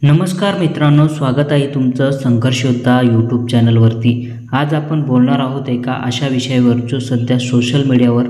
नमस्कार मित्रांनो, स्वागत आहे तुमचं संघर्ष योद्धा यूट्यूब चॅनलवरती। आज आपण बोलणार आहोत एका अशा विषयावर जो सध्या सोशल मीडियावर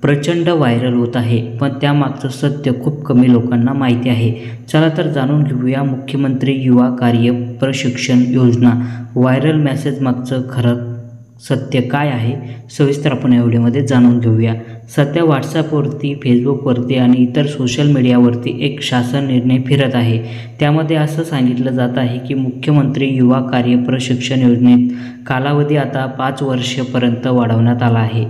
प्रचंड व्हायरल होत आहे, पण त्यामागचं सत्य खूप कमी लोकांना माहिती आहे। चला तर जाणून घेऊया मुख्यमंत्री युवा कार्य प्रशिक्षण योजना व्हायरल मेसेज मागचं खरं सत्य काय आहे, सविस्तर आपण या व्हिडिओमध्ये जाणून घेऊया। सध्या व्हॉट्सॲपवरती, फेसबुकवरती आणि इतर सोशल मीडियावरती एक शासन निर्णय फिरत आहे। त्यामध्ये असं सांगितलं जात आहे की मुख्यमंत्री युवा कार्य प्रशिक्षण योजनेत कालावधी आता 5 वर्षापर्यंत वाढवण्यात आला आहे।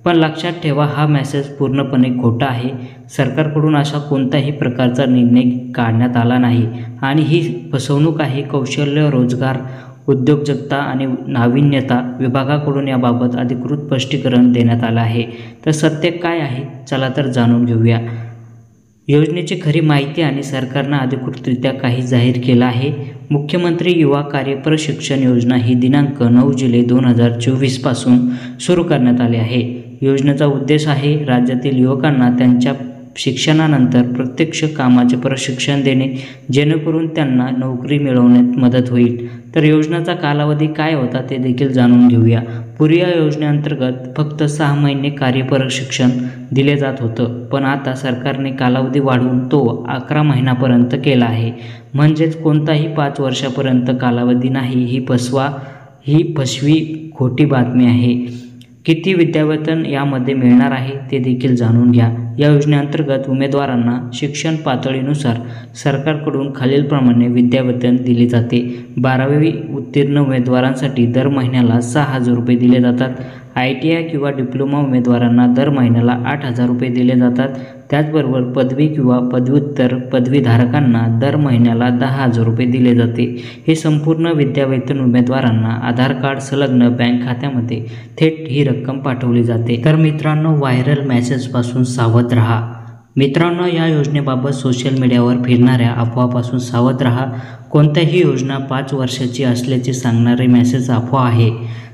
पण लक्षात ठेवा, हा मेसेज पूर्णपणे खोटा आहे। सरकारकडून अशा कोणत्याही प्रकारचा निर्णय काढण्यात आला नाही आणि ही फसवणूक आहे। कौशल्य, रोजगार, उद्योजकता आणि नाविन्यता विभागाकडून याबाबत अधिकृत स्पष्टीकरण देण्यात आलं आहे। तर सत्य काय आहे, चला तर जाणून घेऊया। योजनेची खरी माहिती आणि सरकारनं अधिकृतरित्या काही जाहीर केलं आहे। मुख्यमंत्री युवा कार्य प्रशिक्षण योजना ही दिनांक 9 जुलै 2024 पासून सुरू करण्यात आली आहे। योजनेचा उद्देश आहे राज्यातील युवकांना त्यांच्या शिक्षणानंतर प्रत्यक्ष कामाचे प्रशिक्षण देणे, जेणेकरून त्यांना नोकरी मिळवण्यात मदत होईल। तर योजनेचा कालावधी काय होता ते देखील जाणून घेऊया। पूर्वी या योजनेअंतर्गत फक्त 6 महिने कार्य प्रशिक्षण दिले जात होतं, पण आता सरकारने कालावधी वाढवून तो 11 महिन्यापर्यंत केला आहे। म्हणजेच कोणताही 5 वर्षापर्यंत कालावधी नाही। ही फसवी खोटी बातमी आहे। किती विद्यावेतन यामध्ये मिळणार आहे ते देखील जाणून घ्या। या योजनेअंतर्गत उमेदवारांना शिक्षण पातळीनुसार सरकारकडून खालीलप्रमाणे विद्यावेतन दिले जाते। 12वी उत्तीर्ण उमेदवारांसाठी दर महिन्याला 6,000 रुपये दिले जातात। ITI किंवा डिप्लोमा उमेदवारांना दर महिन्याला 8,000 रुपये दिले जातात। त्याचबरोबर पदवी किंवा पदव्युत्तर पदवीधारकांना दर महिन्याला 10,000 रुपये दिले जाते। हे संपूर्ण विद्यावेतन उमेदवारांना आधार कार्ड संलग्न बँक खात्यामध्ये थेट ही रक्कम पाठवली जाते। तर मित्रांनो, व्हायरल मेसेजपासून सावध राहा। मित्रांनो, या योजनेबाबत सोशल मीडियावर फिरणाऱ्या अफवापासून सावध राहा। कोणत्याही योजना 5 वर्षाची असल्याचे सांगणारे मेसेज अफवा आहे।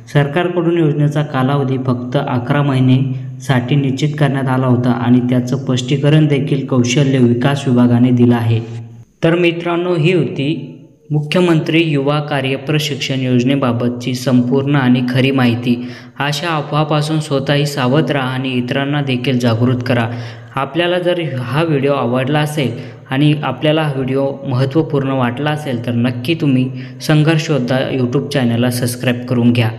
सरकारकडून योजनेचा कालावधी फक्त 11 महिनेसाठी निश्चित करण्यात आला होता आणि त्याचं स्पष्टीकरण देखील कौशल्य विकास विभागाने दिलं आहे। तर मित्रांनो, ही होती मुख्यमंत्री युवा कार्य प्रशिक्षण योजनेबाबतची संपूर्ण आणि खरी माहिती। अशा अफवापासून स्वतःही सावध राहा आणि इतरांना देखील जागृत करा। आपल्याला जर हा व्हिडिओ आवडला असेल आणि आपल्याला हा व्हिडिओ महत्त्वपूर्ण वाटला असेल तर नक्की तुम्ही संघर्ष योद्धा यूट्यूब चॅनलला सबस्क्राईब करून घ्या।